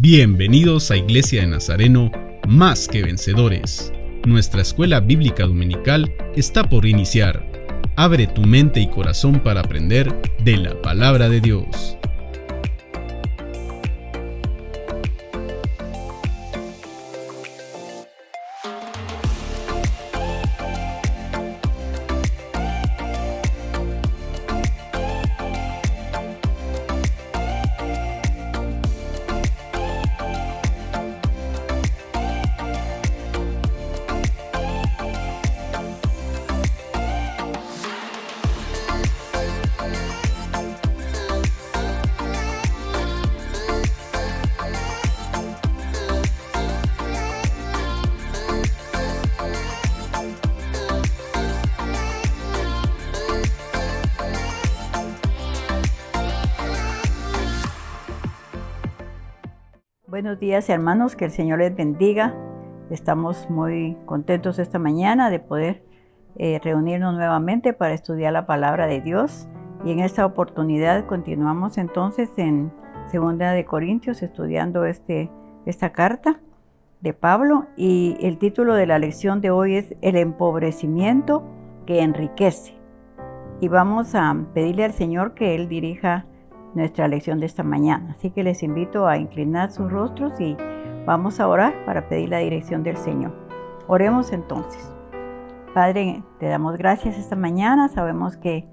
Bienvenidos a Iglesia de Nazareno, Más que Vencedores. Nuestra escuela bíblica dominical está por iniciar. Abre tu mente y corazón para aprender de la palabra de Dios. Buenos días, hermanos, que el Señor les bendiga. Estamos muy contentos esta mañana de poder reunirnos nuevamente para estudiar la palabra de Dios. Y en esta oportunidad continuamos entonces en 2 de Corintios estudiando esta carta de Pablo. Y el título de la lección de hoy es El empobrecimiento que enriquece. Y vamos a pedirle al Señor que Él dirija nuestra lección de esta mañana. Así que les invito a inclinar sus rostros y vamos a orar para pedir la dirección del Señor. Oremos entonces. Padre, te damos gracias esta mañana. Sabemos que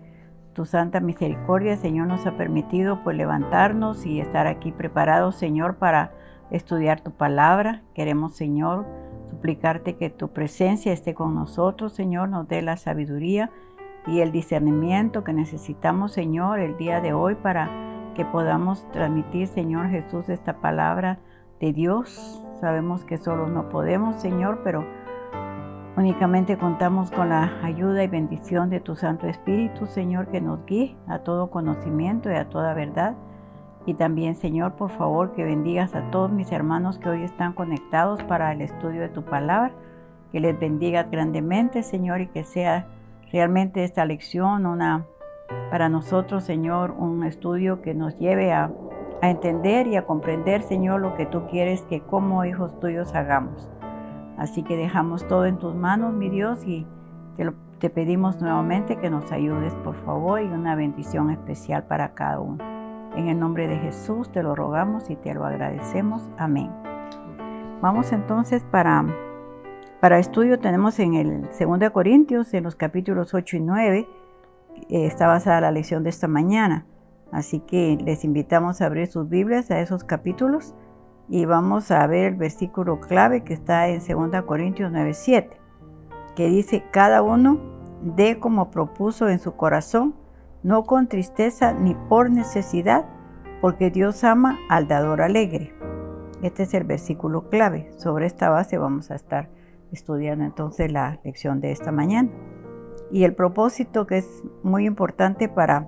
tu santa misericordia, Señor, nos ha permitido pues levantarnos y estar aquí preparados, Señor, para estudiar tu palabra. Queremos, Señor, suplicarte que tu presencia esté con nosotros, Señor, nos dé la sabiduría y el discernimiento que necesitamos, Señor, el día de hoy para que podamos transmitir, Señor Jesús, esta palabra de Dios. Sabemos que solos no podemos, Señor, pero únicamente contamos con la ayuda y bendición de tu Santo Espíritu, Señor, que nos guíe a todo conocimiento y a toda verdad. Y también, Señor, por favor, que bendigas a todos mis hermanos que hoy están conectados para el estudio de tu palabra, que les bendigas grandemente, Señor, y que sea realmente esta lección para nosotros, Señor, un estudio que nos lleve a entender y a comprender, Señor, lo que tú quieres que como hijos tuyos hagamos. Así que dejamos todo en tus manos, mi Dios, y te pedimos nuevamente que nos ayudes, por favor, y una bendición especial para cada uno. En el nombre de Jesús te lo rogamos y te lo agradecemos. Amén. Vamos entonces para estudio tenemos en el 2 Corintios, en los capítulos 8 y 9, está basada la lección de esta mañana. Así que les invitamos a abrir sus Biblias a esos capítulos y vamos a ver el versículo clave que está en 2 Corintios 9:7, que dice: cada uno dé como propuso en su corazón, no con tristeza ni por necesidad, porque Dios ama al dador alegre. Este es el versículo clave. Sobre esta base vamos a estar estudiando entonces la lección de esta mañana. Y el propósito, que es muy importante para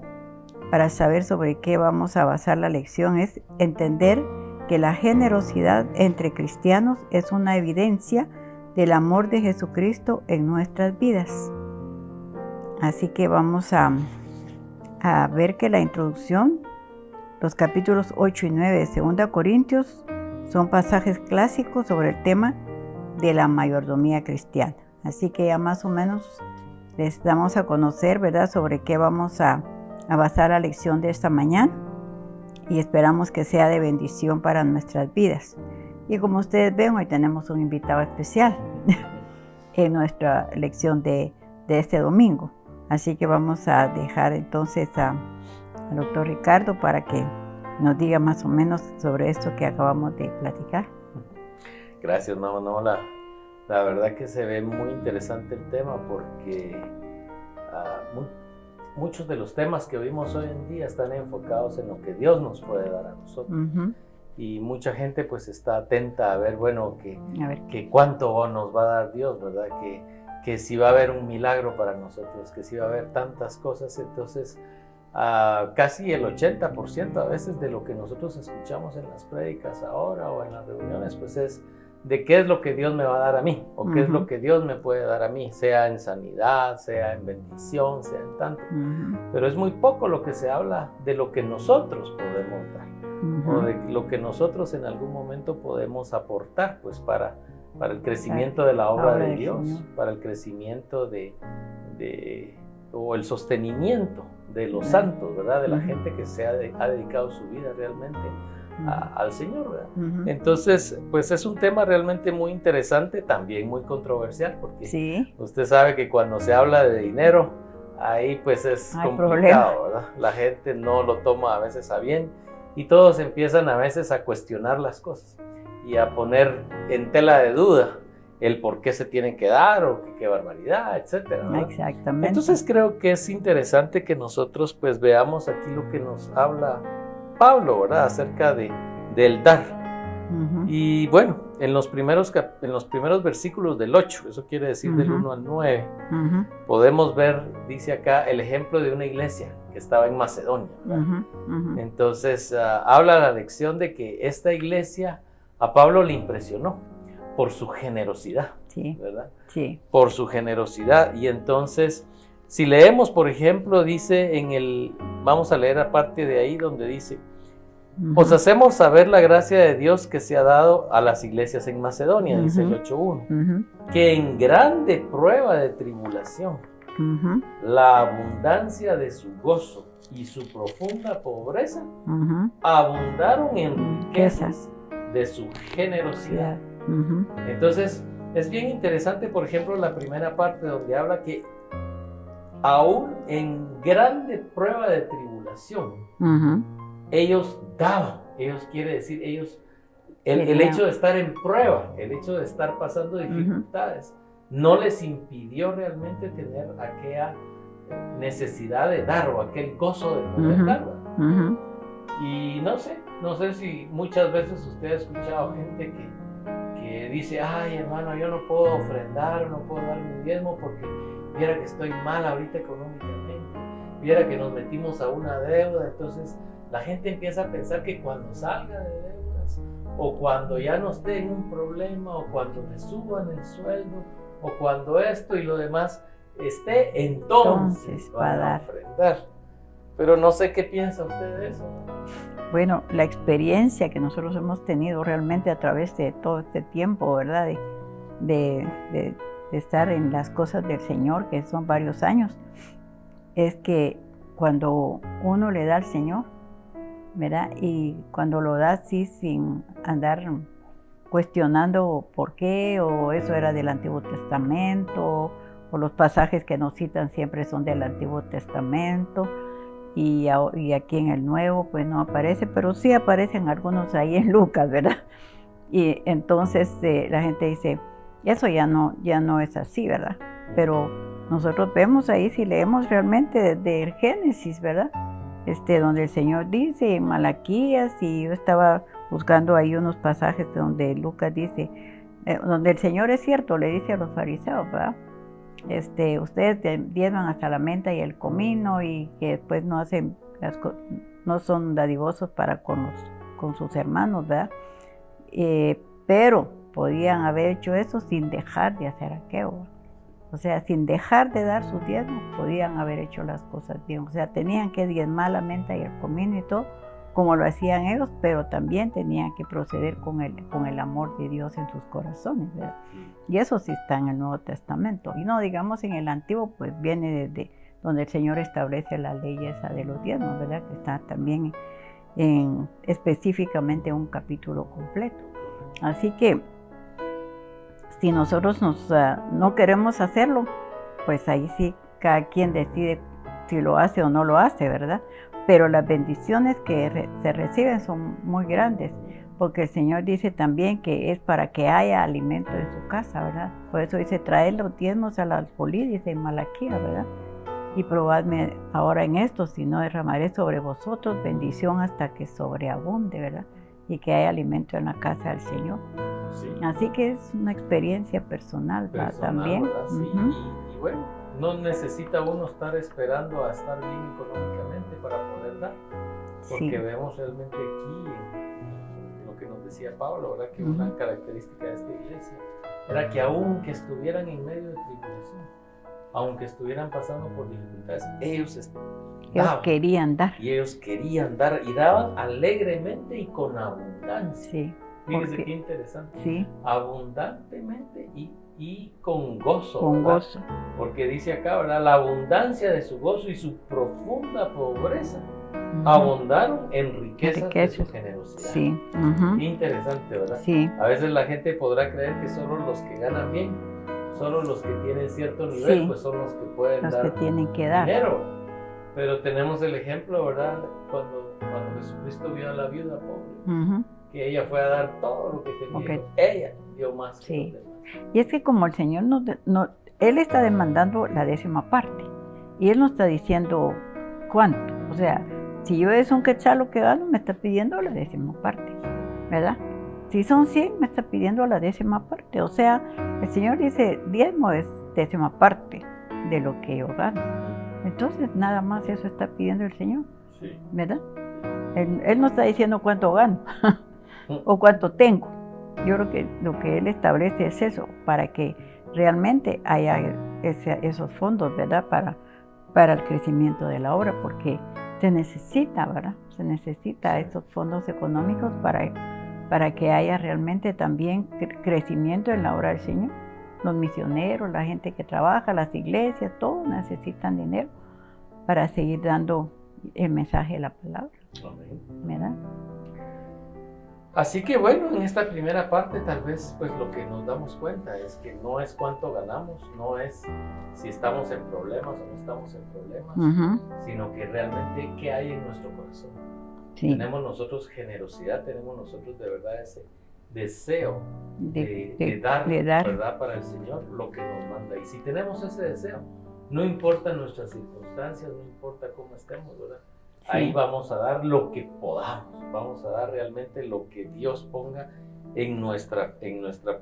saber sobre qué vamos a basar la lección, es entender que la generosidad entre cristianos es una evidencia del amor de Jesucristo en nuestras vidas. Así que vamos a ver que la introducción, los capítulos 8 y 9 de 2 Corintios, son pasajes clásicos sobre el tema de la mayordomía cristiana. Así que ya más o menos les damos a conocer, ¿verdad?, sobre qué vamos a basar la lección de esta mañana, y esperamos que sea de bendición para nuestras vidas. Y como ustedes ven, hoy tenemos un invitado especial en nuestra lección de este domingo. Así que vamos a dejar entonces al doctor Ricardo para que nos diga más o menos sobre esto que acabamos de platicar. Gracias, mamá. La verdad que se ve muy interesante el tema porque muchos de los temas que vimos hoy en día están enfocados en lo que Dios nos puede dar a nosotros. Uh-huh. Y mucha gente pues está atenta a ver, bueno, que cuánto nos va a dar Dios, ¿verdad? Que si va a haber un milagro para nosotros, que si va a haber tantas cosas. Entonces casi el 80% a veces de lo que nosotros escuchamos en las prédicas ahora o en las reuniones pues es de qué es lo que Dios me va a dar a mí, o qué es lo que Dios me puede dar a mí, sea en sanidad, sea en bendición, sea en tanto. Pero es muy poco lo que se habla de lo que nosotros podemos dar. o de lo que nosotros en algún momento podemos aportar, pues para el crecimiento de la obra de Dios, para el crecimiento o el sostenimiento de los santos, ¿verdad? De la gente que ha dedicado su vida realmente al Señor, ¿verdad? Entonces, pues es un tema realmente muy interesante, también muy controversial, porque usted sabe que cuando se habla de dinero, ahí pues es complicado, ¿verdad? La gente no lo toma a veces a bien y todos empiezan a veces a cuestionar las cosas y a poner en tela de duda el por qué se tienen que dar o qué barbaridad, etcétera, ¿verdad? Exactamente. Entonces creo que es interesante que nosotros pues veamos aquí lo que nos habla Pablo, ¿verdad? Acerca del dar. Y bueno, en los primeros versículos del 8, eso quiere decir del 1 al 9, podemos ver, dice acá, el ejemplo de una iglesia que estaba en Macedonia, ¿verdad? Entonces habla la lección de que esta iglesia a Pablo le impresionó por su generosidad, ¿verdad? Sí. Por su generosidad. Y entonces, si leemos, por ejemplo, dice vamos a leer aparte de ahí donde dice, os hacemos saber la gracia de Dios que se ha dado a las iglesias en Macedonia, dice el 8.1, que en grande prueba de tribulación, la abundancia de su gozo y su profunda pobreza abundaron en riquezas de su generosidad. Entonces, es bien interesante, por ejemplo, la primera parte donde habla que aún en grande prueba de tribulación, ellos daban, el hecho de estar en prueba, el hecho de estar pasando dificultades, no les impidió realmente tener aquella necesidad de dar o aquel gozo de poder dar. Y no sé si muchas veces usted ha escuchado gente que dice, ay hermano, yo no puedo ofrendar, no puedo dar mi diezmo porque viera que estoy mal ahorita económicamente, viera que nos metimos a una deuda. Entonces la gente empieza a pensar que cuando salga de deudas, o cuando ya no esté en un problema, o cuando le suban el sueldo, o cuando esto y lo demás esté, entonces van a ofrendar. Pero no sé qué piensa usted de eso. Bueno, la experiencia que nosotros hemos tenido realmente a través de todo este tiempo, ¿verdad? De estar en las cosas del Señor, que son varios años, es que cuando uno le da al Señor, ¿verdad? Y cuando lo da así sin andar cuestionando por qué, o eso era del Antiguo Testamento, o los pasajes que nos citan siempre son del Antiguo Testamento, y aquí en el Nuevo pues no aparece, pero sí aparecen algunos ahí en Lucas, ¿verdad? Y entonces la gente dice, eso ya no es así, ¿verdad? Pero nosotros vemos ahí, si leemos realmente desde el Génesis, ¿verdad? Donde el Señor dice en Malaquías, y yo estaba buscando ahí unos pasajes donde Lucas dice, donde el Señor, es cierto, le dice a los fariseos, ¿verdad? Ustedes diezman hasta la menta y el comino, y que después no son dadivosos para con sus hermanos, ¿verdad? Pero podían haber hecho eso sin dejar de hacer aquello. O sea, sin dejar de dar sus diezmos, podían haber hecho las cosas bien. O sea, tenían que diezmar la menta y el comino y todo, como lo hacían ellos, pero también tenían que proceder con el amor de Dios en sus corazones, ¿verdad? Y eso sí está en el Nuevo Testamento. Y no, digamos, en el Antiguo, pues viene desde donde el Señor establece la ley esa de los diezmos, ¿verdad? Que está también específicamente un capítulo completo. Así que, si nosotros no queremos hacerlo, pues ahí sí cada quien decide si lo hace o no lo hace, ¿verdad? Pero las bendiciones que se reciben son muy grandes, porque el Señor dice también que es para que haya alimento en su casa, ¿verdad? Por eso dice, traed los diezmos al alfolí, dice en Malaquías, ¿verdad? Y probadme ahora en esto, si no derramaré sobre vosotros bendición hasta que sobreabunde, ¿verdad? Y que haya alimento en la casa del Señor. Sí. Así que es una experiencia personal también. Sí. Y bueno, no necesita uno estar esperando a estar bien económicamente para poder dar, porque vemos realmente aquí lo que nos decía Pablo, ¿verdad? Que una característica de esta iglesia era que aunque estuvieran en medio de tribulación, aunque estuvieran pasando por dificultades, ellos querían dar. Y ellos querían dar y daban alegremente y con abundancia. Sí. Fíjese qué interesante. Sí. Abundantemente y con gozo. Con gozo. Porque dice acá, ¿verdad? La abundancia de su gozo y su profunda pobreza abundaron en riquezas de su generosidad. Sí. Qué interesante, ¿verdad? Sí. A veces la gente podrá creer que solo los que ganan bien, solo los que tienen cierto nivel, pues son los que pueden los dar que tienen que dar dinero. Pero tenemos el ejemplo, ¿verdad? Cuando Jesucristo vio a la viuda pobre, que ella fue a dar todo lo que tenía. Ella dio más que los demás. Y es que como el Señor Él está demandando la 10ª parte. Y Él no está diciendo cuánto. O sea, si yo es un quetzal lo que gano, me está pidiendo la 10ª parte, ¿verdad? Si son 100, me está pidiendo la 10ª parte. O sea, el Señor dice, diezmo es 10ª parte de lo que yo gano. Entonces, nada más eso está pidiendo el Señor, ¿verdad? Él no está diciendo cuánto gano o cuánto tengo. Yo creo que lo que Él establece es eso, para que realmente haya esos fondos, ¿verdad? Para el crecimiento de la obra, porque se necesita, ¿verdad? Se necesita esos fondos económicos para que haya realmente también crecimiento en la obra del Señor. Los misioneros, la gente que trabaja, las iglesias, todos necesitan dinero para seguir dando el mensaje de la palabra. Amén. ¿Verdad? Así que bueno, en esta primera parte tal vez pues lo que nos damos cuenta es que no es cuánto ganamos, no es si estamos en problemas o no estamos en problemas, sino que realmente qué hay en nuestro corazón. Sí. Tenemos nosotros generosidad, tenemos nosotros de verdad ese deseo de dar, ¿verdad? Para el Señor lo que nos manda. Y si tenemos ese deseo, no importa nuestras circunstancias, no importa cómo estemos, ¿verdad? Sí. Ahí vamos a dar lo que podamos, vamos a dar realmente lo que Dios ponga en nuestra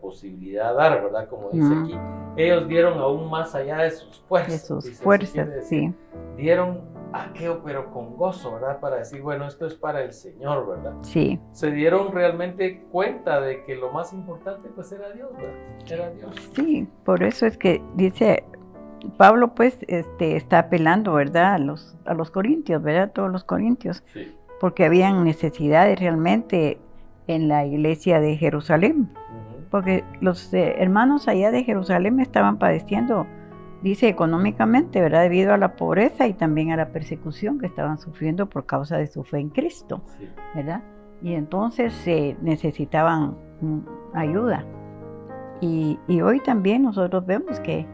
posibilidad de dar, ¿verdad? Como dice aquí, ellos dieron aún más allá de sus fuerzas. De sus fuerzas, decir, dieron aquello, pero con gozo, ¿verdad? Para decir, bueno, esto es para el Señor, ¿verdad? Sí. Se dieron realmente cuenta de que lo más importante, pues, era Dios, ¿verdad? Era Dios. Sí, por eso es que dice Pablo, pues, está apelando, ¿verdad? A los corintios, ¿verdad? Todos los corintios. Sí. Porque habían necesidades realmente en la iglesia de Jerusalén. Porque los hermanos allá de Jerusalén estaban padeciendo, dice, económicamente, ¿verdad? Debido a la pobreza y también a la persecución que estaban sufriendo por causa de su fe en Cristo, ¿verdad? Y entonces necesitaban ayuda. Y hoy también nosotros vemos que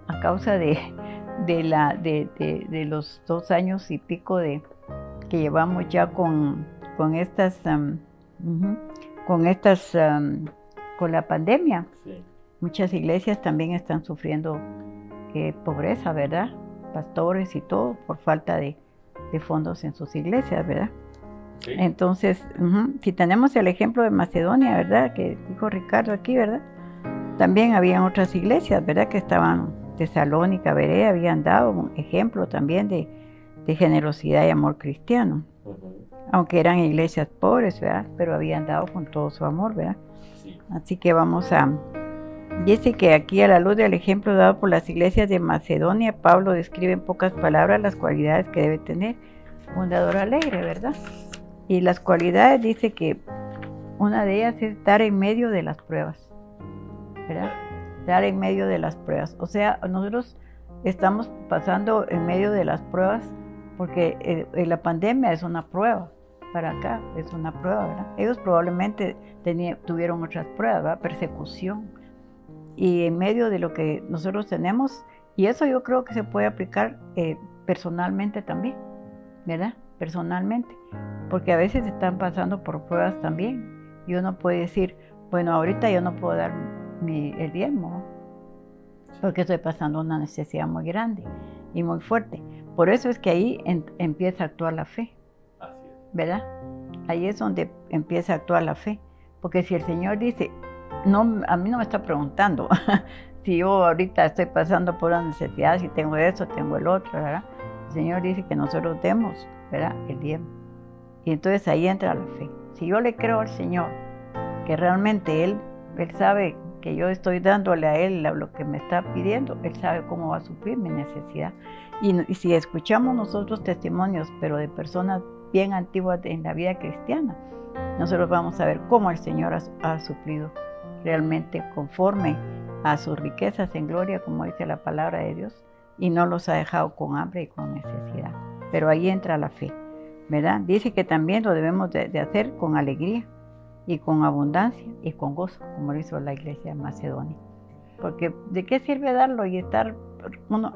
a causa de los 2 años y pico que llevamos ya con la pandemia, muchas iglesias también están sufriendo pobreza, ¿verdad? Pastores y todo por falta de fondos en sus iglesias, ¿verdad? Sí. Entonces, si tenemos el ejemplo de Macedonia, ¿verdad? Que dijo Ricardo aquí, ¿verdad? También habían otras iglesias, ¿verdad? Que estaban, Tesalónica, Berea, habían dado un ejemplo también de generosidad y amor cristiano. Aunque eran iglesias pobres, ¿verdad? Pero habían dado con todo su amor, ¿verdad? Sí. Así que dice que aquí a la luz del ejemplo dado por las iglesias de Macedonia, Pablo describe en pocas palabras las cualidades que debe tener un dador alegre, ¿verdad? Y las cualidades dice que una de ellas es dar en medio de las pruebas, ¿verdad? Dar en medio de las pruebas. O sea, nosotros estamos pasando en medio de las pruebas porque la pandemia es una prueba. Para acá es una prueba, ¿verdad? Ellos probablemente tuvieron otras pruebas, ¿verdad? Persecución. Y en medio de lo que nosotros tenemos, y eso yo creo que se puede aplicar personalmente también, ¿verdad? Personalmente, porque a veces están pasando por pruebas también, y uno puede decir, bueno, ahorita yo no puedo dar el diezmo, porque estoy pasando una necesidad muy grande y muy fuerte. Por eso es que ahí empieza a actuar la fe, ¿verdad? Ahí es donde empieza a actuar la fe, porque si el Señor dice, no, a mí no me está preguntando si yo ahorita estoy pasando por una necesidad, si tengo eso, tengo el otro, ¿verdad? El Señor dice que nosotros demos, ¿verdad? El diezmo. Y entonces ahí entra la fe. Si yo le creo al Señor, que realmente Él sabe que yo estoy dándole a Él lo que me está pidiendo, Él sabe cómo va a suplir mi necesidad. Y si escuchamos nosotros testimonios, pero de personas bien antiguas en la vida cristiana, nosotros vamos a ver cómo el Señor ha suplido realmente conforme a sus riquezas en gloria, como dice la palabra de Dios, y no los ha dejado con hambre y con necesidad. Pero ahí entra la fe, ¿verdad? Dice que también lo debemos de hacer con alegría y con abundancia y con gozo, como lo hizo la iglesia de Macedonia. Porque ¿de qué sirve darlo y estar uno,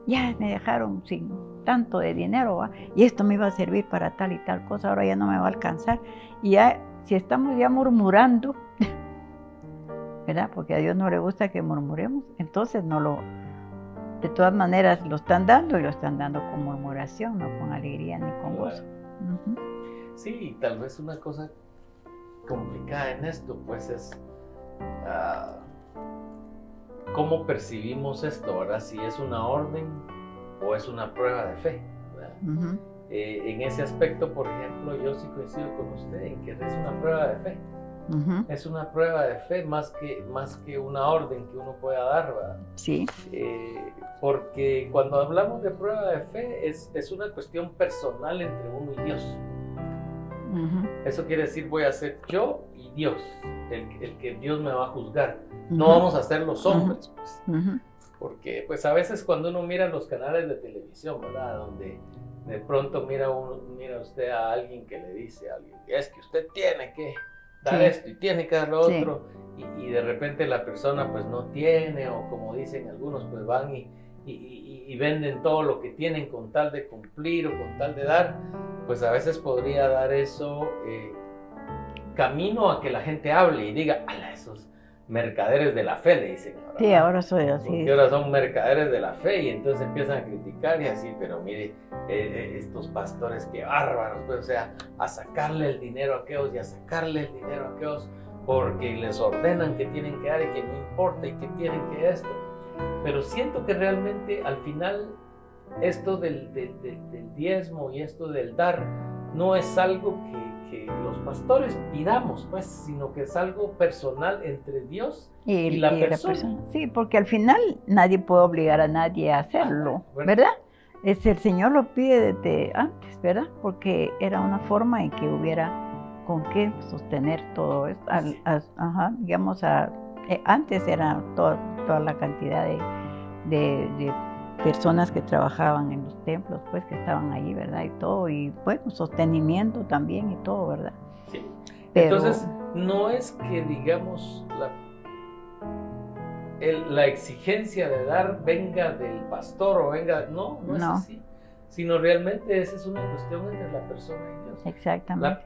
ya me dejaron sin tanto de dinero, ¿va? Y esto me iba a servir para tal y tal cosa, ahora ya no me va a alcanzar? Y ya, si estamos ya murmurando, ¿verdad? Porque a Dios no le gusta que murmuremos, entonces de todas maneras lo están dando, y lo están dando con murmuración, no con alegría ni con gozo. Sí, tal vez una cosa complicada en esto, pues es cómo percibimos esto, ¿verdad? Si es una orden o es una prueba de fe, ¿verdad? En ese aspecto, por ejemplo, yo sí coincido con usted en que es una prueba de fe. Es una prueba de fe más que una orden que uno pueda dar, ¿verdad? Sí. Porque cuando hablamos de prueba de fe es una cuestión personal entre uno y Dios. Eso quiere decir, voy a ser yo y Dios, el que Dios me va a juzgar. No vamos a ser los hombres, pues. Porque pues a veces cuando uno mira los canales de televisión, ¿verdad? Donde de pronto mira usted a alguien que le dice a alguien, es que usted tiene que dar esto y tiene que dar lo otro, y de repente la persona pues no tiene, o como dicen algunos, pues van y venden todo lo que tienen con tal de cumplir o con tal de dar. Pues a veces podría dar eso camino a que la gente hable y diga, ala, esos mercaderes de la fe, le dicen ahora. Sí, ahora soy así. Porque ahora son mercaderes de la fe, y entonces empiezan a criticar y así, pero mire, estos pastores, qué bárbaros, pues, o sea, a sacarle el dinero a aquellos y a sacarle el dinero a aquellos, porque les ordenan que tienen que dar y que no importa y que tienen que esto. Pero siento que realmente al final esto del diezmo y esto del dar no es algo que los pastores pidamos, pues, sino que es algo personal entre Dios y la persona. Sí, porque al final nadie puede obligar a nadie a hacerlo, ¿verdad? El Señor lo pide desde antes, ¿verdad? Porque era una forma en que hubiera con qué sostener todo esto. Digamos, antes era toda la cantidad de personas que trabajaban en los templos, pues, que estaban ahí, ¿verdad? Y todo, y bueno, sostenimiento también y todo, ¿verdad? Sí. Pero entonces, no es que, digamos, la exigencia de dar venga del pastor o venga, no es así, sino realmente esa es una cuestión entre la persona y Dios. Exactamente.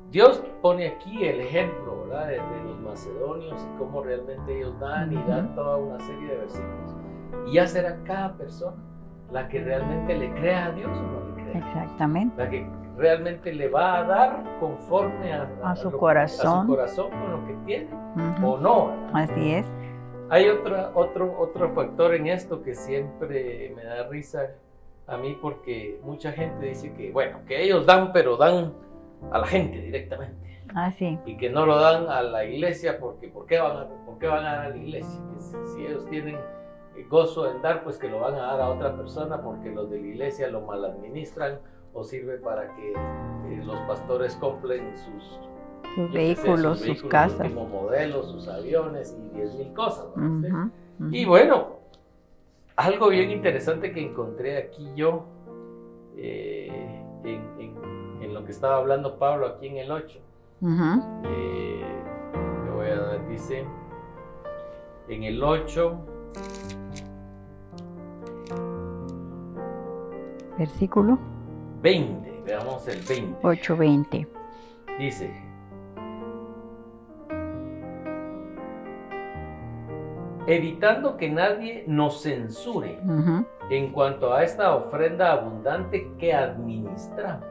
Dios pone aquí el ejemplo, ¿verdad? De los macedonios y cómo realmente ellos dan y dan toda una serie de versículos. Y ya será cada persona la que realmente le crea a Dios o no le crea. Exactamente. La que realmente le va a dar conforme a su corazón. A su corazón con lo que tiene o no, ¿verdad? Así es. Hay otro factor en esto que siempre me da risa a mí, porque mucha gente dice que, bueno, que ellos dan, pero dan a la gente directamente. Sí. Y que no lo dan a la iglesia porque ¿por qué van a dar a la iglesia? Que si ellos tienen gozo en dar, pues que lo van a dar a otra persona porque los de la iglesia lo mal administran, o sirve para que los pastores compren sus vehículos, sus casas, últimos modelos, sus aviones y 10,000 cosas, ¿no? Y bueno, algo bien interesante que encontré aquí yo en lo que estaba hablando Pablo aquí en el 8. Le voy a dar, dice en el 8, versículo 20, veamos el 20. 8:20. Dice: evitando que nadie nos censure en cuanto a esta ofrenda abundante que administramos,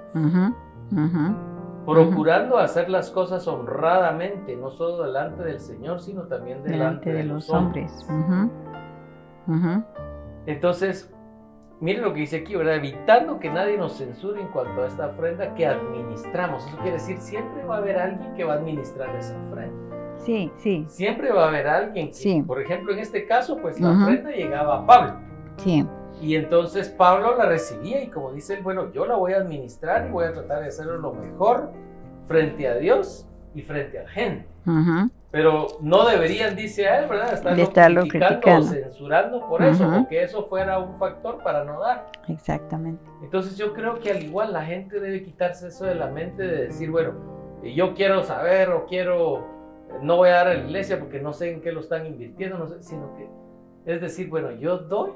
procurando hacer las cosas honradamente, no solo delante del Señor, sino también delante de los hombres. Entonces, miren lo que dice aquí, ¿verdad? Evitando que nadie nos censure en cuanto a esta ofrenda que administramos. Eso quiere decir, siempre va a haber alguien que va a administrar esa ofrenda. Sí, sí. Siempre va a haber alguien que, sí. Por ejemplo, en este caso, pues la ofrenda llegaba a Pablo. Sí. Y entonces Pablo la recibía y como dice él, bueno, yo la voy a administrar y voy a tratar de hacerlo lo mejor frente a Dios y frente a la gente. Pero no deberían, dice a él, ¿verdad? Estarlo criticando o censurando por eso, o que eso fuera un factor para no dar. Exactamente. Entonces yo creo que al igual la gente debe quitarse eso de la mente de decir, bueno, yo quiero saber o no voy a dar a la iglesia porque no sé en qué lo están invirtiendo, no sé, sino que es decir, bueno, yo doy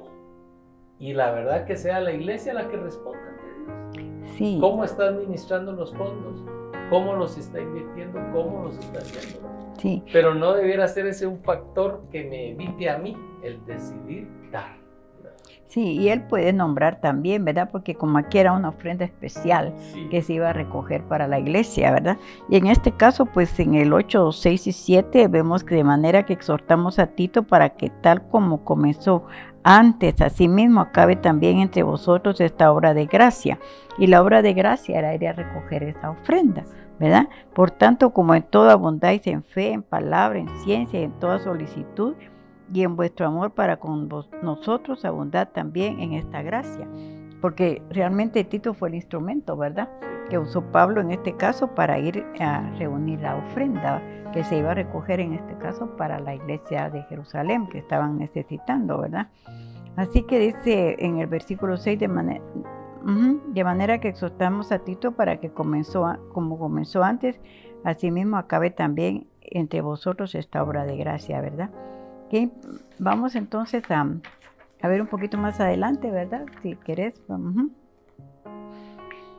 y la verdad que sea la iglesia la que responda ante Dios. Sí. ¿Cómo está administrando los fondos? ¿Cómo los está invirtiendo? ¿Cómo los está haciendo? Sí. Pero no debiera ser ese un factor que me evite a mí el decidir dar. Sí, y él puede nombrar también, ¿verdad? Porque como aquí era una ofrenda especial que se iba a recoger para la iglesia, ¿verdad? Y en este caso, pues en el 8, 6 y 7 vemos que de manera que exhortamos a Tito para que tal como comenzó antes, asimismo acabe también entre vosotros esta obra de gracia. Y la obra de gracia era ir a recoger esa ofrenda, ¿verdad? Por tanto, como en todo abundáis en fe, en palabra, en ciencia y en toda solicitud, y en vuestro amor para con nosotros abundad también en esta gracia. Porque realmente Tito fue el instrumento, ¿verdad? Que usó Pablo en este caso para ir a reunir la ofrenda que se iba a recoger en este caso para la iglesia de Jerusalén que estaban necesitando, ¿verdad? Así que dice en el versículo 6 de manera que exhortamos a Tito para que como comenzó antes, asimismo acabe también entre vosotros esta obra de gracia, ¿verdad? Okay. Vamos entonces a ver un poquito más adelante, ¿verdad? Si querés.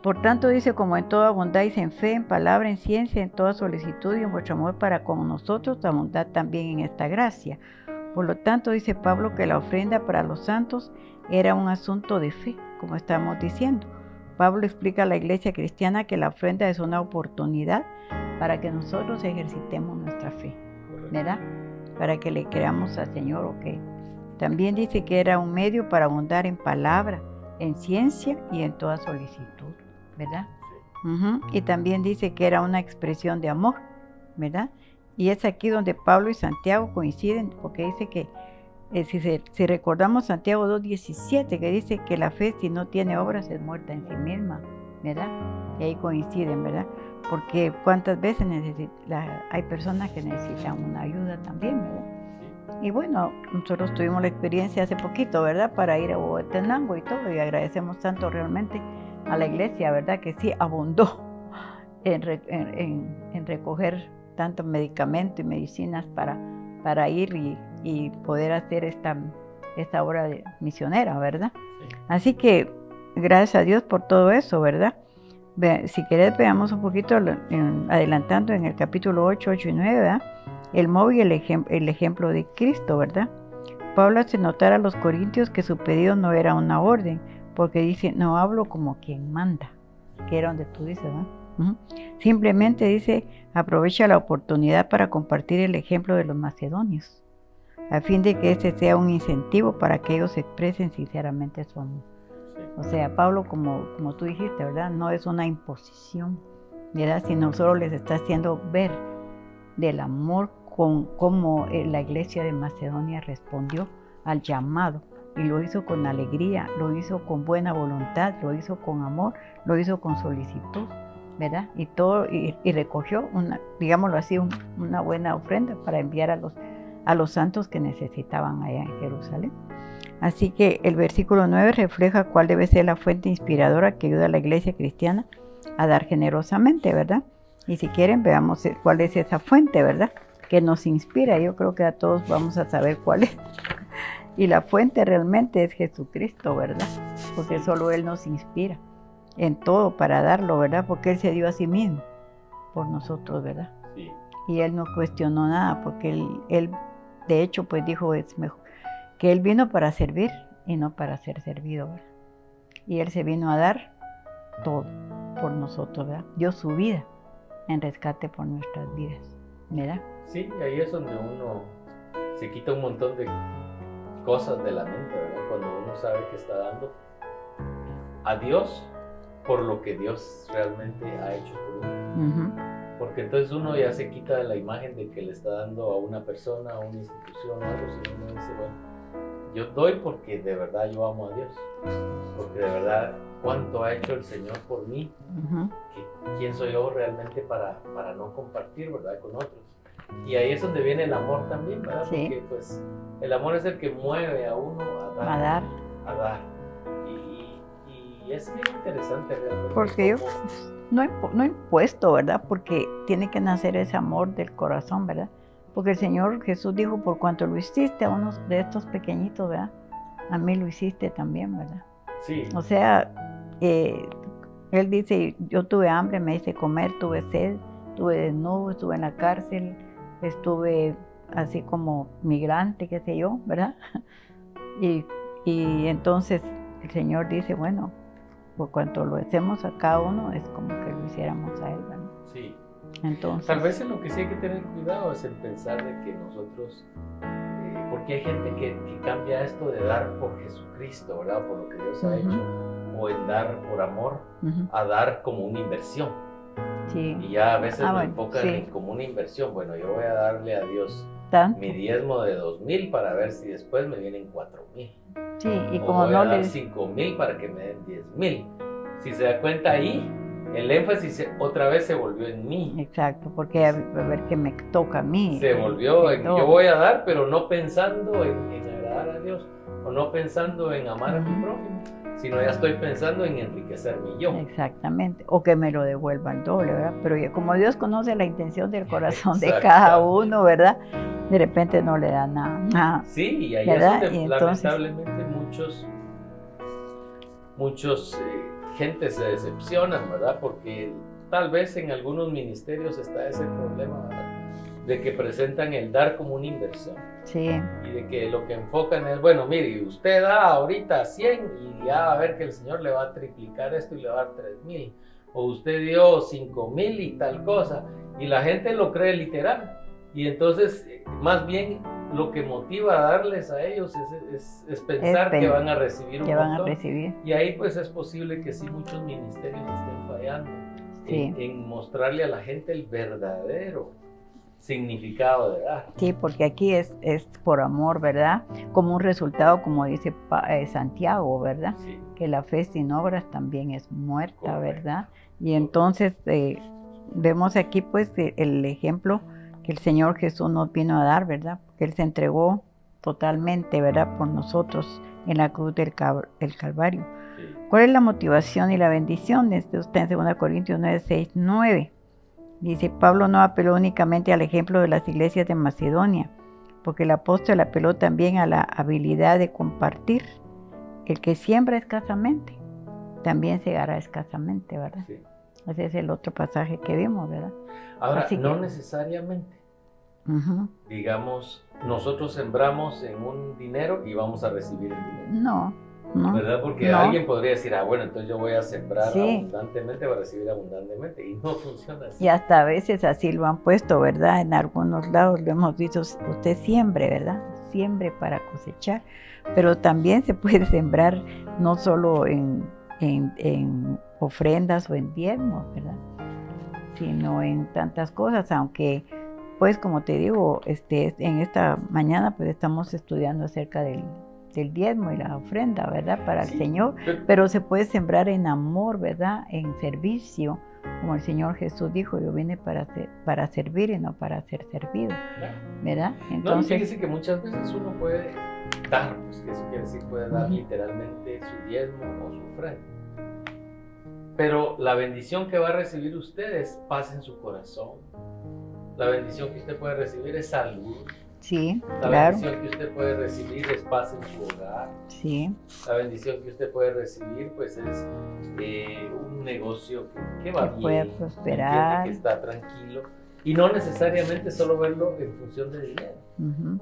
Por tanto, dice, como en todo abundáis en fe, en palabra, en ciencia, en toda solicitud y en vuestro amor para con nosotros, abundad también en esta gracia. Por lo tanto, dice Pablo que la ofrenda para los santos era un asunto de fe, como estamos diciendo. Pablo explica a la iglesia cristiana que la ofrenda es una oportunidad para que nosotros ejercitemos nuestra fe, ¿verdad? Para que le creamos al Señor, ok. También dice que era un medio para abundar en palabra, en ciencia y en toda solicitud, ¿verdad? Y también dice que era una expresión de amor, ¿verdad? Y es aquí donde Pablo y Santiago coinciden, porque dice que, si recordamos Santiago 2:17, que dice que la fe si no tiene obras es muerta en sí misma, ¿verdad? Y ahí coinciden, ¿verdad? Porque cuántas veces hay personas que necesitan una ayuda también, ¿verdad? Y bueno, nosotros tuvimos la experiencia hace poquito, ¿verdad? Para ir a Huehuetenango y todo, y agradecemos tanto realmente a la iglesia, ¿verdad? Que sí abundó en recoger tantos medicamentos y medicinas para ir y poder hacer esta obra misionera, ¿verdad? Así que gracias a Dios por todo eso, ¿verdad? Si querés, veamos un poquito adelantando en el capítulo 8, 8 y 9, ¿verdad? El modo y el ejemplo de Cristo, ¿verdad? Pablo hace notar a los corintios que su pedido no era una orden, porque dice, no hablo como quien manda, que era donde tú dices, ¿no? Simplemente dice, aprovecha la oportunidad para compartir el ejemplo de los macedonios, a fin de que este sea un incentivo para que ellos expresen sinceramente su amor. O sea, Pablo, como tú dijiste, ¿verdad? No es una imposición, ¿verdad? Sino solo les está haciendo ver del amor con cómo la iglesia de Macedonia respondió al llamado. Y lo hizo con alegría, lo hizo con buena voluntad, lo hizo con amor, lo hizo con solicitud, ¿verdad? Y todo, y recogió, digámoslo así, una buena ofrenda para enviar a los santos que necesitaban allá en Jerusalén. Así que el versículo 9 refleja cuál debe ser la fuente inspiradora que ayuda a la iglesia cristiana a dar generosamente, ¿verdad? Y si quieren, veamos cuál es esa fuente, ¿verdad? Que nos inspira. Yo creo que a todos vamos a saber cuál es. Y la fuente realmente es Jesucristo, ¿verdad? Porque solo Él nos inspira en todo para darlo, ¿verdad? Porque Él se dio a sí mismo por nosotros, ¿verdad? Sí. Y Él no cuestionó nada, porque Él de hecho, pues dijo, es mejor que Él vino para servir y no para ser servido, ¿verdad? Y Él se vino a dar todo por nosotros, ¿verdad? Dio su vida en rescate por nuestras vidas, ¿verdad? Sí, y ahí es donde uno se quita un montón de cosas de la mente, ¿verdad? Cuando uno sabe que está dando a Dios por lo que Dios realmente ha hecho por uno. Porque entonces uno ya se quita de la imagen de que le está dando a una persona, a una institución o algo, sino uno dice, bueno, yo doy porque de verdad yo amo a Dios, porque de verdad cuánto ha hecho el Señor por mí, quién soy yo realmente para no compartir, ¿verdad?, con otros. Y ahí es donde viene el amor también, ¿verdad? Sí. Porque pues el amor es el que mueve a uno a dar. Y es bien interesante realmente. Porque yo no impuesto, ¿verdad? Porque tiene que nacer ese amor del corazón, ¿verdad? Porque el Señor Jesús dijo, por cuanto lo hiciste a unos de estos pequeñitos, ¿verdad? A mí lo hiciste también, ¿verdad? Sí. O sea, Él dice, yo tuve hambre, me hice comer, tuve sed, estuve desnudo, estuve en la cárcel, estuve así como migrante, qué sé yo, ¿verdad? Y entonces el Señor dice, bueno, por cuanto lo hacemos a cada uno, es como que lo hiciéramos a Él, ¿verdad? Sí. Entonces, tal vez en lo que sí hay que tener cuidado es en pensar de que nosotros, porque hay gente que cambia esto de dar por Jesucristo, ¿verdad? Por lo que Dios ha hecho, o en dar por amor, a dar como una inversión. Sí. Y ya a veces lo bueno, enfocan sí. en como una inversión. Bueno, yo voy a darle a Dios ¿Tanto? mi diezmo de 2,000 para ver si después me vienen 4,000. Sí, y O como voy no a dar le... 5,000 para que me den 10,000. Si se da cuenta ahí, el énfasis otra vez se volvió en mí. Exacto, porque a ver qué me toca a mí. Se volvió en yo voy a dar, pero no pensando en agradar a Dios, o no pensando en amar a mi prójimo, sino ya estoy pensando en enriquecerme yo. Exactamente, o que me lo devuelva el doble, ¿verdad? Pero ya como Dios conoce la intención del corazón de cada uno, ¿verdad? De repente no le da nada. Sí, y ahí ¿verdad? es donde entonces, lamentablemente muchos gentes se decepcionan, ¿verdad? Porque tal vez en algunos ministerios está ese problema, ¿verdad?, de que presentan el dar como una inversión. Sí. Y de que lo que enfocan es, bueno, mire, usted da ahorita 100 y ya va a ver que el Señor le va a triplicar esto y le va a dar 3,000. O usted dio 5,000 y tal cosa. Y la gente lo cree literal. Y entonces, más bien, lo que motiva a darles a ellos es pensar que van a recibir un montón. Y ahí pues es posible que sí muchos ministerios estén fallando en mostrarle a la gente el verdadero significado de dar. Sí, porque aquí es por amor, ¿verdad? Como un resultado, como dice Santiago, ¿verdad? Sí. Que la fe sin obras también es muerta, Correcto. ¿verdad? Y entonces vemos aquí pues el ejemplo que el Señor Jesús nos vino a dar, ¿verdad? Porque Él se entregó totalmente, ¿verdad? Por nosotros en la cruz del Calvario. Sí. ¿Cuál es la motivación y la bendición? Está en 2 Corintios 9, 6, 9. Dice, Pablo no apeló únicamente al ejemplo de las iglesias de Macedonia, porque el apóstol apeló también a la habilidad de compartir. El que siembra escasamente, también segará escasamente, ¿verdad? Sí. Ese es el otro pasaje que vimos, ¿verdad? Ahora, no necesariamente. Digamos, nosotros sembramos en un dinero y vamos a recibir el dinero. No. ¿Verdad? Porque alguien podría decir, bueno, entonces yo voy a sembrar abundantemente para recibir abundantemente. Y no funciona así. Y hasta a veces así lo han puesto, ¿verdad? En algunos lados lo hemos visto, usted siembre, ¿verdad? Siembre para cosechar. Pero también se puede sembrar no solo en ofrendas o en diezmos, ¿verdad? Sino en tantas cosas, aunque, pues como te digo, en esta mañana pues estamos estudiando acerca del diezmo y la ofrenda, ¿verdad? Para el Señor, pero se puede sembrar en amor, ¿verdad? En servicio, como el Señor Jesús dijo, yo vine para servir y no para ser servido, ¿verdad? Entonces, no, fíjese que muchas veces uno puede dar, pues que eso quiere decir puede dar literalmente su diezmo o su ofrenda. Pero la bendición que va a recibir usted es paz en su corazón. La bendición que usted puede recibir es salud. Sí, la claro. bendición que usted puede recibir es paz en su hogar. Sí. La bendición que usted puede recibir pues es un negocio que va bien, puede prosperar, que está tranquilo. Y no necesariamente solo verlo en función de dinero,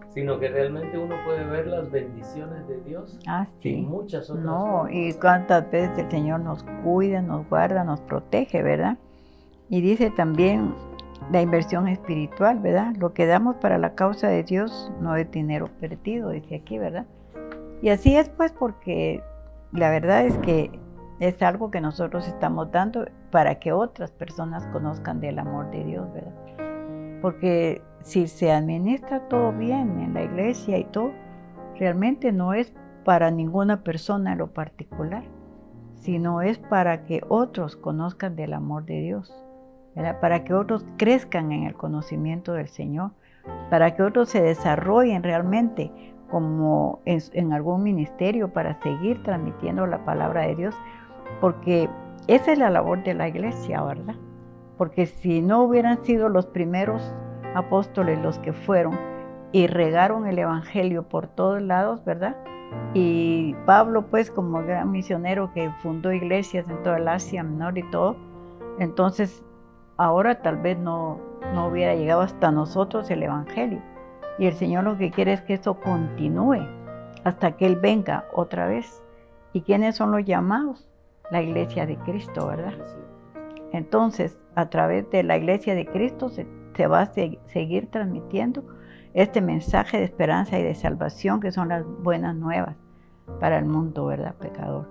sino que realmente uno puede ver las bendiciones de Dios en muchas otras formas. Y cuántas veces el Señor nos cuida, nos guarda, nos protege, ¿verdad? Y dice también la inversión espiritual, ¿verdad? Lo que damos para la causa de Dios no es dinero perdido, dice aquí, ¿verdad? Y así es pues porque la verdad es que es algo que nosotros estamos dando para que otras personas conozcan del amor de Dios, ¿verdad? Porque si se administra todo bien en la iglesia y todo, realmente no es para ninguna persona en lo particular, sino es para que otros conozcan del amor de Dios, ¿verdad? Para que otros crezcan en el conocimiento del Señor, para que otros se desarrollen realmente como en algún ministerio para seguir transmitiendo la palabra de Dios, porque esa es la labor de la iglesia, ¿verdad? Porque si no hubieran sido los primeros apóstoles los que fueron y regaron el evangelio por todos lados, ¿verdad? Y Pablo, pues, como gran misionero que fundó iglesias en toda el Asia Menor y todo, entonces ahora tal vez no hubiera llegado hasta nosotros el evangelio. Y el Señor lo que quiere es que eso continúe hasta que Él venga otra vez. ¿Y quiénes son los llamados? La iglesia de Cristo, ¿verdad? Entonces, a través de la iglesia de Cristo se va a seguir transmitiendo este mensaje de esperanza y de salvación, que son las buenas nuevas para el mundo, ¿verdad, pecador?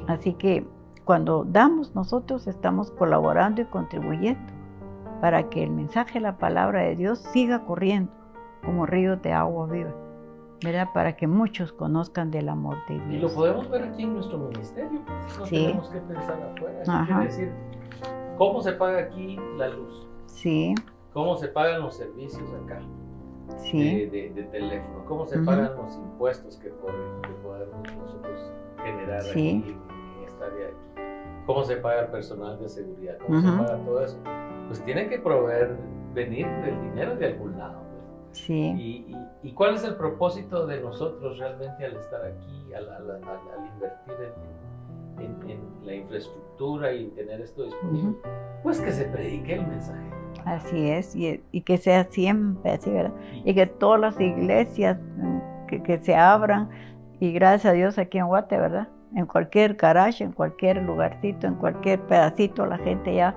Así que cuando damos, nosotros estamos colaborando y contribuyendo para que el mensaje de la palabra de Dios siga corriendo como ríos de agua viva, ¿verdad? Para que muchos conozcan del amor de Dios. Y lo podemos ver aquí en nuestro ministerio, pues, no tenemos que pensar afuera. Quiere decir, ¿cómo se paga aquí la luz? Sí. ¿Cómo se pagan los servicios acá? Sí. De teléfono. ¿Cómo se pagan los impuestos que podemos nosotros generar aquí en esta área de aquí? ¿Cómo se paga el personal de seguridad? ¿Cómo se paga todo eso? Pues tiene que venir el dinero de algún lado. Sí. ¿Y cuál es el propósito de nosotros realmente al estar aquí, al invertir en la infraestructura y tener esto disponible? Pues que se predique el mensaje. Así es, y que sea siempre así, ¿verdad? Y que todas las iglesias que se abran, y gracias a Dios aquí en Guate, ¿verdad? En cualquier garage, en cualquier lugarcito, en cualquier pedacito, la gente ya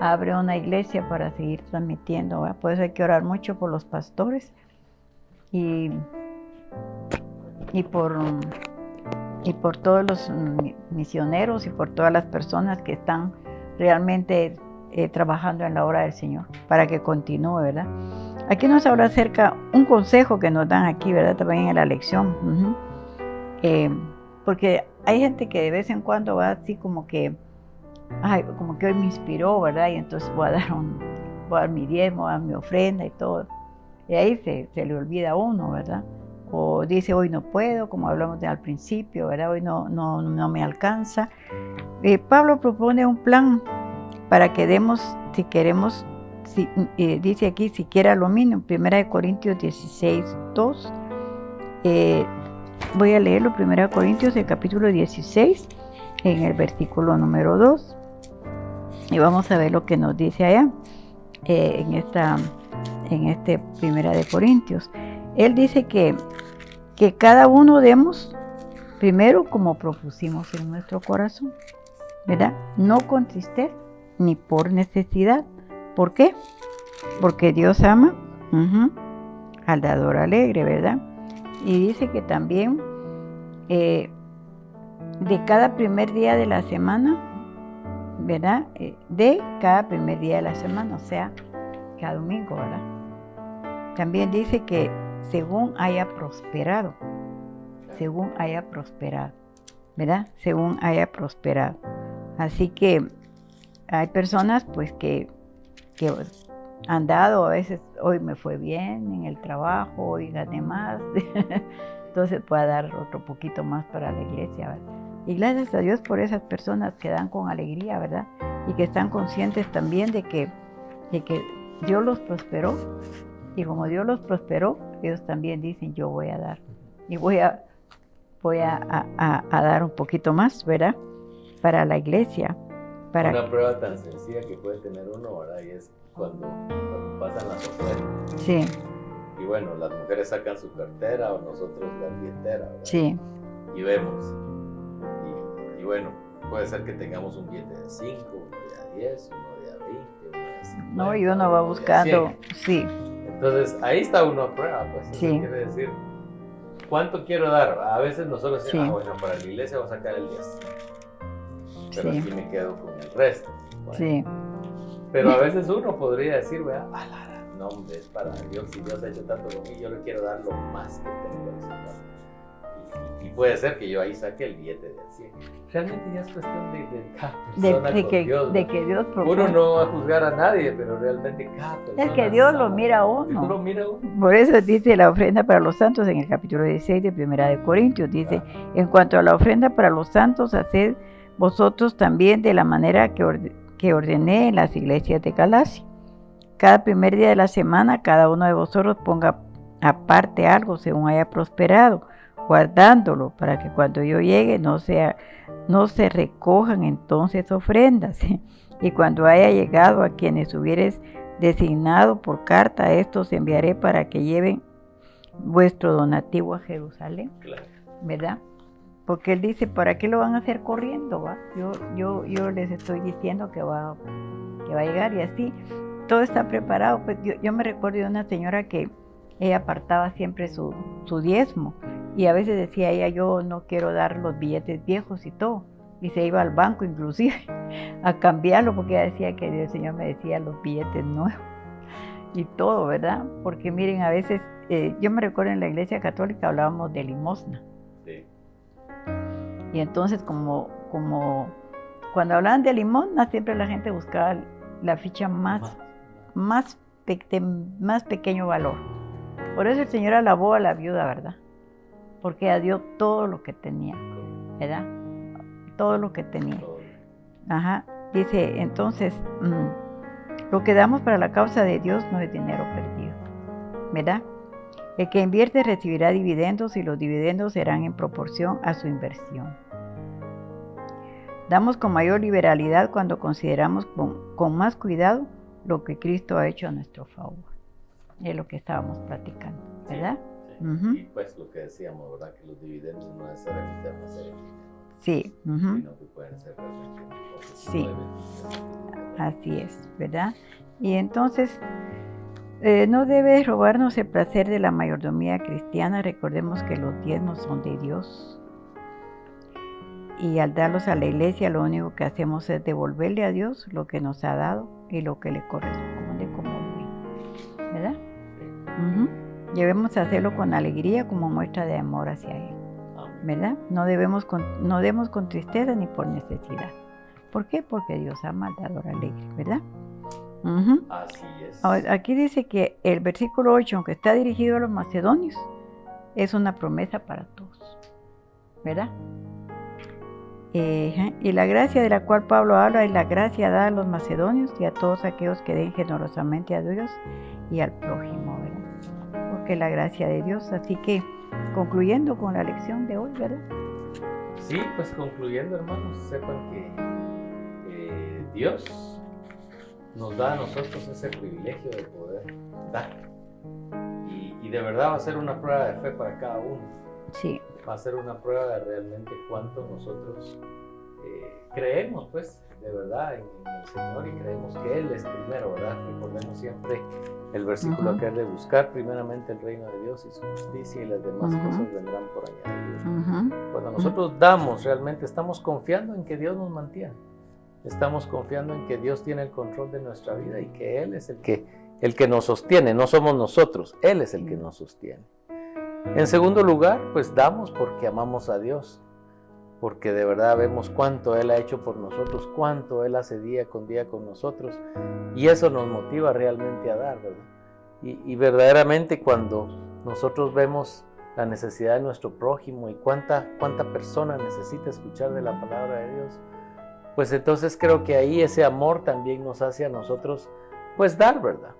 abre una iglesia para seguir transmitiendo, ¿verdad? Por eso hay que orar mucho por los pastores y por todos los misioneros y por todas las personas que están realmente trabajando en la obra del Señor, para que continúe, ¿verdad? Aquí nos habla acerca un consejo que nos dan aquí, ¿verdad? También en la lección, porque hay gente que de vez en cuando va así como que hoy me inspiró, ¿verdad? Y entonces voy a dar mi diezmo, voy a dar mi ofrenda y todo. Y ahí se le olvida a uno, ¿verdad? O dice, hoy no puedo, como hablamos al principio, ¿verdad? Hoy no me alcanza. Pablo propone un plan para que demos, si queremos, dice aquí, siquiera lo mínimo, 1 Corintios 16, 2. Voy a leerlo, 1 Corintios, el capítulo 16, en el versículo número 2. Y vamos a ver lo que nos dice allá, en este 1 Corintios. Él dice que cada uno demos primero como propusimos en nuestro corazón, ¿verdad? No con tristeza ni por necesidad. ¿Por qué? Porque Dios ama al dador alegre, ¿verdad? Y dice que también de cada primer día de la semana, ¿verdad? De cada primer día de la semana, o sea, cada domingo, ¿verdad? También dice que según haya prosperado, ¿verdad? Según haya prosperado. Así que hay personas pues que han dado, a veces hoy me fue bien en el trabajo, hoy gané más, entonces puedo dar otro poquito más para la iglesia, ¿verdad? Y gracias a Dios por esas personas que dan con alegría, ¿verdad? Y que están conscientes también de que Dios los prosperó, y como Dios los prosperó, ellos también dicen, yo voy a dar, y voy a dar un poquito más, ¿verdad? Para la iglesia. Una prueba tan sencilla que puede tener uno, ¿verdad? Y es cuando pasan las ofrendas. Sí. Y bueno, las mujeres sacan su cartera o nosotros la billetera, ¿verdad? Sí. Y vemos. Y bueno, puede ser que tengamos un billete de 5, uno de 10, uno de 20, uno de 50. No, y uno va buscando, sí. Entonces, ahí está uno a prueba, pues. Sí. Eso quiere decir, ¿cuánto quiero dar? A veces nosotros decimos, sí. Bueno, para la iglesia voy a sacar el 10. pero Sí. aquí me quedo con el resto. Bueno, Sí. pero a veces uno podría decir, ¿verdad? No, hombre, es para Dios, si Dios ha hecho tanto por mí, yo le quiero dar lo más que tengo al Señor. Y puede ser que yo ahí saque el billete de 100. Realmente ya es cuestión de cada persona con Dios. De que Dios Uno no va a juzgar a nadie, pero realmente cada persona. Es que Dios lo mira a uno. Dios lo mira a uno. Por eso dice la ofrenda para los santos en el capítulo 16 de Primera de Corintios. Dice, en cuanto a la ofrenda para los santos, haced vosotros también de la manera que ordené en las iglesias de Galacia. Cada primer día de la semana, cada uno de vosotros ponga aparte algo según haya prosperado, guardándolo para que cuando yo llegue no se recojan entonces ofrendas. Y cuando haya llegado a quienes hubieres designado por carta, estos enviaré para que lleven vuestro donativo a Jerusalén. Claro. ¿Verdad? Porque él dice, ¿para qué lo van a hacer corriendo? ¿Va? Yo les estoy diciendo que va a llegar y así. Todo está preparado. Pues yo me recuerdo de una señora que ella apartaba siempre su diezmo y a veces decía ella, yo no quiero dar los billetes viejos y todo, y se iba al banco inclusive a cambiarlo porque ella decía que el Señor me decía los billetes nuevos y todo, ¿verdad? Porque miren, a veces yo me recuerdo en la iglesia católica hablábamos de limosna. Sí. Y entonces como cuando hablaban de limosna siempre la gente buscaba la ficha más pequeño valor. Por eso el Señor alabó a la viuda, ¿verdad? Porque ella dio todo lo que tenía, ¿verdad? Todo lo que tenía. Ajá. Dice, entonces, lo que damos para la causa de Dios no es dinero perdido, ¿verdad? El que invierte recibirá dividendos y los dividendos serán en proporción a su inversión. Damos con mayor liberalidad cuando consideramos con más cuidado lo que Cristo ha hecho a nuestro favor. Es lo que estábamos platicando, ¿verdad? Sí. Uh-huh. Y pues lo que decíamos, ¿verdad? Que los dividendos no necesariamente van a ser sí, sino que pueden ser realmente sí, así es, ¿verdad? Y entonces no debe robarnos el placer de la mayordomía cristiana. Recordemos que los diezmos son de Dios y al darlos a la iglesia lo único que hacemos es devolverle a Dios lo que nos ha dado y lo que le corresponde como bien, ¿verdad? Uh-huh. Debemos hacerlo con alegría como muestra de amor hacia Él, ¿verdad? No demos con tristeza ni por necesidad. ¿Por qué? Porque Dios ama al dador alegre, ¿verdad? Uh-huh. Así es. Aquí dice que el versículo 8, aunque está dirigido a los macedonios, es una promesa para todos, ¿verdad? Y la gracia de la cual Pablo habla es la gracia dada a los macedonios y a todos aquellos que den generosamente a Dios y al prójimo, ¿verdad? Porque la gracia de Dios. Así que concluyendo con la lección de hoy, ¿verdad? Sí, pues concluyendo, hermanos, sepan que Dios nos da a nosotros ese privilegio de poder dar. Y de verdad va a ser una prueba de fe para cada uno. Sí. Va a ser una prueba de realmente cuánto nosotros creemos, pues, de verdad en el Señor y creemos que Él es primero, ¿verdad? Recordemos siempre el versículo que es de buscar primeramente el reino de Dios y su justicia y las demás cosas vendrán por añadidura. Cuando nosotros damos, realmente estamos confiando en que Dios nos mantiene. Estamos confiando en que Dios tiene el control de nuestra vida y que Él es el que nos sostiene, no somos nosotros, Él es el que nos sostiene. En segundo lugar, pues damos porque amamos a Dios, porque de verdad vemos cuánto Él ha hecho por nosotros, cuánto Él hace día con nosotros, y eso nos motiva realmente a dar, ¿verdad? Y verdaderamente cuando nosotros vemos la necesidad de nuestro prójimo y cuánta persona necesita escuchar de la palabra de Dios, pues entonces creo que ahí ese amor también nos hace a nosotros, pues dar, ¿verdad?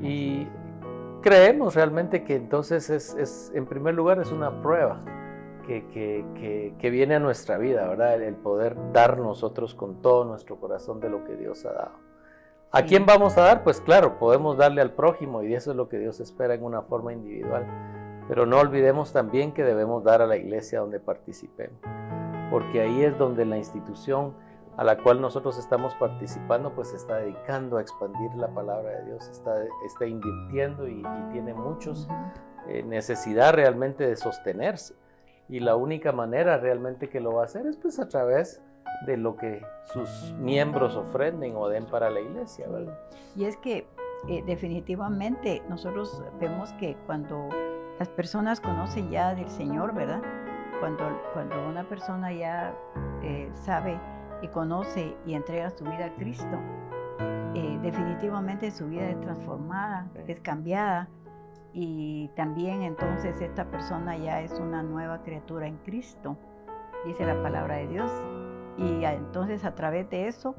Y creemos realmente que entonces es en primer lugar es una prueba que viene a nuestra vida, ¿verdad? El poder dar nosotros con todo nuestro corazón de lo que Dios ha dado. ¿A quién vamos a dar? Pues claro, podemos darle al prójimo y eso es lo que Dios espera en una forma individual. Pero no olvidemos también que debemos dar a la iglesia donde participemos, porque ahí es donde la institución a la cual nosotros estamos participando, pues se está dedicando a expandir la palabra de Dios, está invirtiendo y tiene muchos necesidad realmente de sostenerse. Y la única manera realmente que lo va a hacer es pues a través de lo que sus miembros ofrenden o den para la iglesia, ¿verdad? Y es que definitivamente nosotros vemos que cuando las personas conocen ya del Señor, ¿verdad? Cuando una persona ya sabe y conoce y entrega su vida a Cristo, definitivamente su vida es transformada, es cambiada, y también entonces esta persona ya es una nueva criatura en Cristo, dice la palabra de Dios. Y entonces a través de eso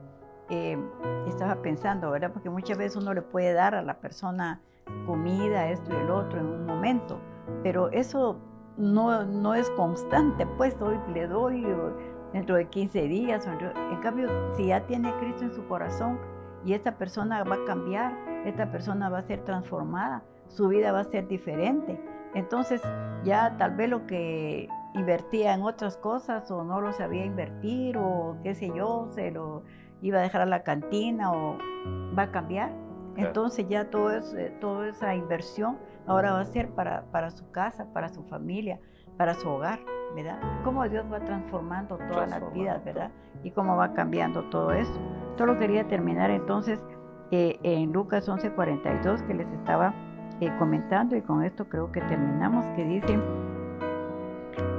estaba pensando, ¿verdad? Porque muchas veces uno le puede dar a la persona comida, esto y el otro en un momento, pero eso no es constante, pues hoy le doy, dentro de 15 días. En cambio, si ya tiene a Cristo en su corazón y esta persona va a cambiar, esta persona va a ser transformada, su vida va a ser diferente. Entonces ya tal vez lo que invertía en otras cosas o no lo sabía invertir o qué sé yo, se lo iba a dejar a la cantina o va a cambiar. Claro. Entonces ya toda esa inversión ahora va a ser para su casa, para su familia, para su hogar, ¿verdad? Cómo Dios va transformando todas las vidas, ¿verdad? Y cómo va cambiando todo eso. Solo quería terminar entonces en Lucas 11:42 que les estaba comentando, y con esto creo que terminamos, que dice,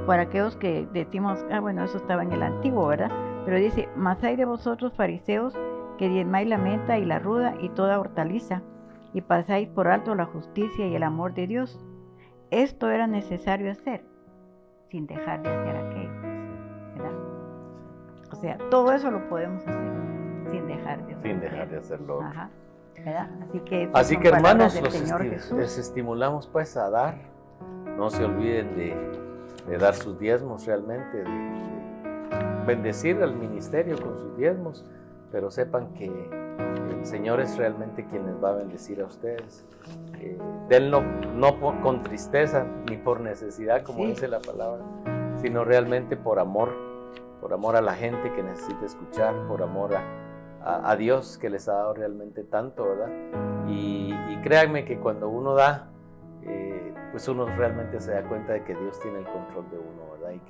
para aquellos que decimos, bueno, eso estaba en el antiguo, ¿verdad? Pero dice, mas hay de vosotros fariseos que diezmáis la menta y la ruda y toda hortaliza, y pasáis por alto la justicia y el amor de Dios. Esto era necesario hacer, sin dejar de hacer aquello, ¿verdad? O sea, todo eso lo podemos hacer, sin dejar de hacerlo. Ajá. ¿Verdad? Así que hermanos, les estimulamos pues a dar. No se olviden de dar sus diezmos realmente, de bendecir al ministerio con sus diezmos, pero sepan que el Señor es realmente quien les va a bendecir a ustedes. Denlo no con tristeza ni por necesidad, como dice la palabra, sino realmente por amor a la gente que necesita escuchar, por amor a Dios, que les ha dado realmente tanto, ¿verdad? Y créanme que cuando uno da, pues uno realmente se da cuenta de que Dios tiene el control de uno, ¿verdad?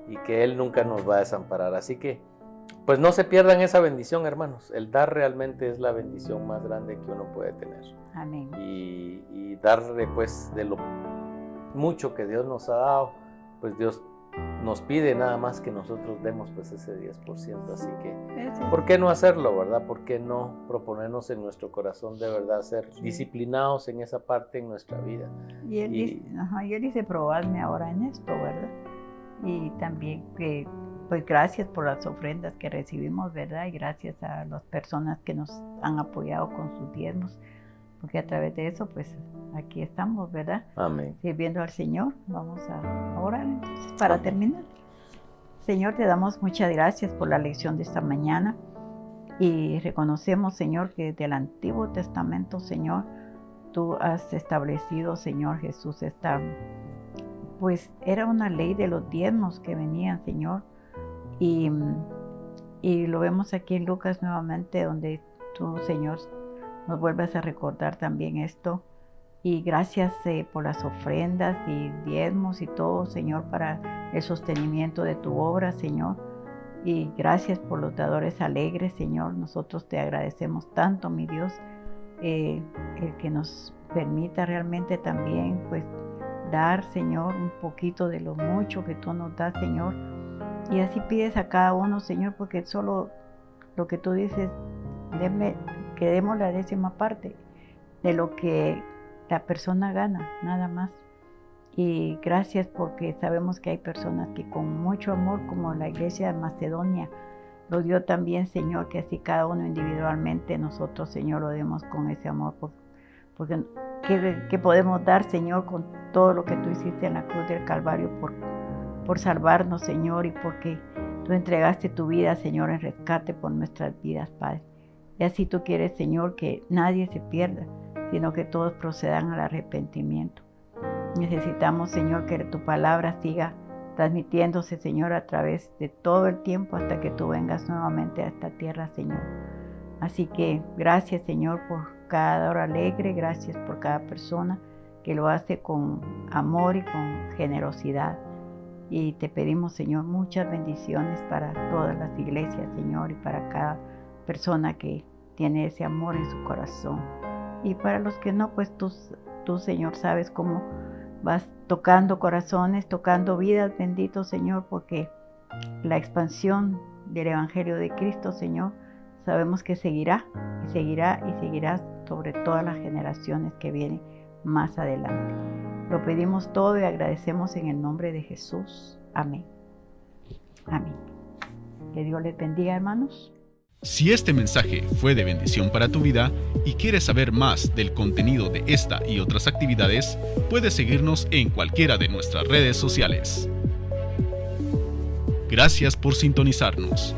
Y que Él nunca nos va a desamparar. Así que, pues no se pierdan esa bendición, hermanos. El dar realmente es la bendición más grande que uno puede tener. Amén. Y darle, pues, de lo mucho que Dios nos ha dado, pues Dios nos pide nada más que nosotros demos pues ese 10%, así que ¿por qué no hacerlo, verdad? ¿Por qué no proponernos en nuestro corazón de verdad ser disciplinados en esa parte en nuestra vida? Y él dice, probadme ahora en esto, ¿verdad? Y también que pues gracias por las ofrendas que recibimos, ¿verdad? Y gracias a las personas que nos han apoyado con sus diezmos, porque a través de eso pues aquí estamos, ¿verdad? Amén. Sirviendo al Señor. Vamos a orar entonces para terminar. Señor, te damos muchas gracias por la lección de esta mañana y reconocemos, Señor, que desde el Antiguo Testamento, Señor, tú has establecido, Señor Jesús, pues era una ley de los diezmos que venían, Señor, y lo vemos aquí en Lucas nuevamente, donde tú, Señor, nos vuelves a recordar también esto. Y gracias por las ofrendas y diezmos y todo, Señor, para el sostenimiento de tu obra, Señor. Y gracias por los dadores alegres, Señor. Nosotros te agradecemos tanto, mi Dios, el que nos permita realmente también, pues, dar, Señor, un poquito de lo mucho que tú nos das, Señor. Y así pides a cada uno, Señor, porque solo lo que tú dices, que demos la 10ª parte de lo que la persona gana, nada más. Y gracias porque sabemos que hay personas que con mucho amor, como la iglesia de Macedonia, lo dio también, Señor, que así cada uno individualmente nosotros, Señor, lo demos con ese amor, porque ¿qué podemos dar, Señor, con todo lo que tú hiciste en la cruz del Calvario por salvarnos, Señor, y porque tú entregaste tu vida, Señor, en rescate por nuestras vidas, Padre. Y así tú quieres, Señor, que nadie se pierda, sino que todos procedan al arrepentimiento. Necesitamos, Señor, que tu palabra siga transmitiéndose, Señor, a través de todo el tiempo hasta que tú vengas nuevamente a esta tierra, Señor. Así que gracias, Señor, por cada hora alegre, gracias por cada persona que lo hace con amor y con generosidad. Y te pedimos, Señor, muchas bendiciones para todas las iglesias, Señor, y para cada persona que tiene ese amor en su corazón. Y para los que no, pues tú, Señor, sabes cómo vas tocando corazones, tocando vidas, bendito Señor, porque la expansión del Evangelio de Cristo, Señor, sabemos que seguirá y seguirá y seguirá sobre todas las generaciones que vienen más adelante. Lo pedimos todo y agradecemos en el nombre de Jesús. Amén. Amén. Que Dios les bendiga, hermanos. Si este mensaje fue de bendición para tu vida y quieres saber más del contenido de esta y otras actividades, puedes seguirnos en cualquiera de nuestras redes sociales. Gracias por sintonizarnos.